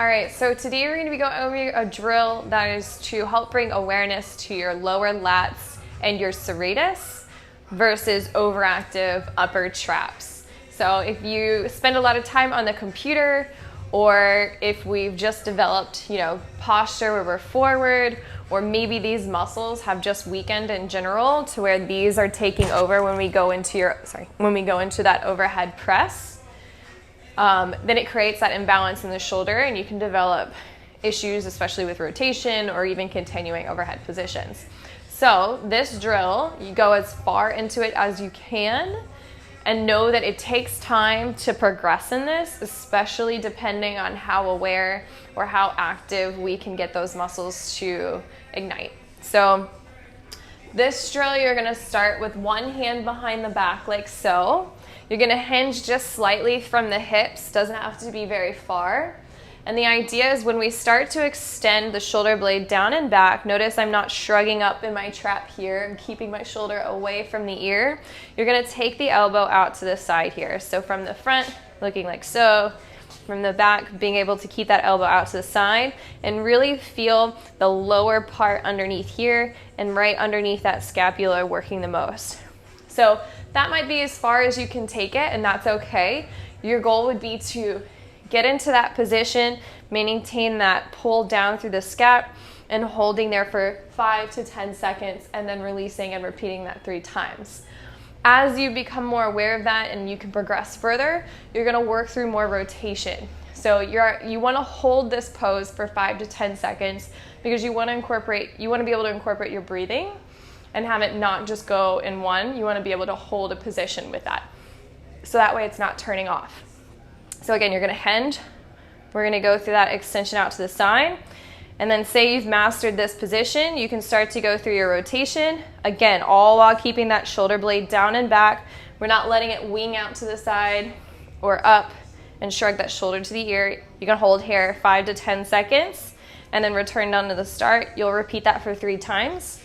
All right, so today we're going to be going over a drill that is to help bring awareness to your lower lats and your serratus versus overactive upper traps. So if you spend a lot of time on the computer, or if we've just developed, posture where we're forward, or maybe these muscles have just weakened in general to where these are taking over when we go into that overhead press. Then it creates that imbalance in the shoulder, and you can develop issues, especially with rotation or even continuing overhead positions. So this drill, you go as far into it as you can, and know that it takes time to progress in this, especially depending on how aware or how active we can get those muscles to ignite. So this drill, you're gonna start with one hand behind the back like so. You're gonna hinge just slightly from the hips, doesn't have to be very far. And the idea is when we start to extend the shoulder blade down and back, notice I'm not shrugging up in my trap here. I'm keeping my shoulder away from the ear. You're gonna take the elbow out to the side here. So from the front, looking like so. From the back, being able to keep that elbow out to the side and really feel the lower part underneath here and right underneath that scapula working the most. So that might be as far as you can take it, and that's okay. Your goal would be to get into that position, maintain that pull down through the scap and holding there for 5 to 10 seconds and then releasing and repeating that 3 times. As you become more aware of that and you can progress further, you're gonna work through more rotation. So you wanna hold this pose for 5 to 10 seconds because you wanna be able to incorporate your breathing and have it not just go in one. You wanna be able to hold a position with that. So that way it's not turning off. So again, you're gonna hinge. We're gonna go through that extension out to the side. And then say you've mastered this position, you can start to go through your rotation. Again, all while keeping that shoulder blade down and back. We're not letting it wing out to the side or up and shrug that shoulder to the ear. You're gonna hold here 5 to 10 seconds and then return down to the start. You'll repeat that for 3 times.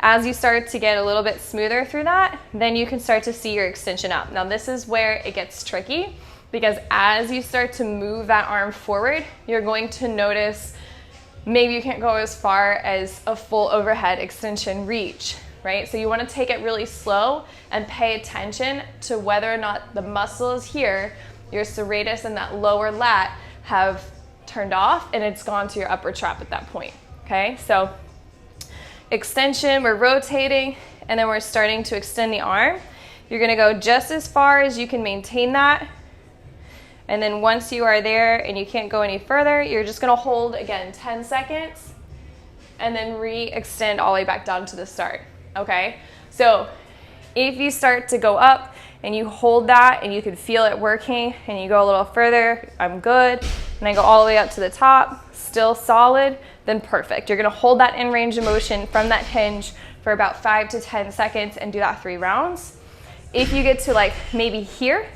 As you start to get a little bit smoother through that, then you can start to see your extension up. Now this is where it gets tricky because as you start to move that arm forward, you're going to notice maybe you can't go as far as a full overhead extension reach, right? So you want to take it really slow and pay attention to whether or not the muscles here, your serratus and that lower lat, have turned off and it's gone to your upper trap at that point, okay? So extension, we're rotating, and then we're starting to extend the arm. You're gonna go just as far as you can maintain that. And then once you are there and you can't go any further, you're just gonna hold again 10 seconds and then re-extend all the way back down to the start, okay? So if you start to go up and you hold that and you can feel it working and you go a little further, I'm good, and I go all the way up to the top, still solid, then perfect. You're gonna hold that in range of motion from that hinge for about 5 to 10 seconds and do that 3 rounds. If you get to like maybe here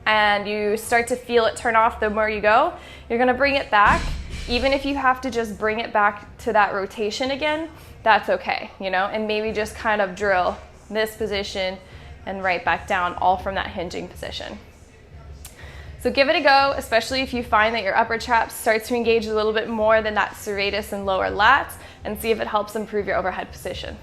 and you start to feel it turn off the more you go, you're gonna bring it back. Even if you have to just bring it back to that rotation again, that's okay, and maybe just kind of drill this position and right back down, all from that hinging position. So give it a go, especially if you find that your upper trap starts to engage a little bit more than that serratus and lower lats, and see if it helps improve your overhead position.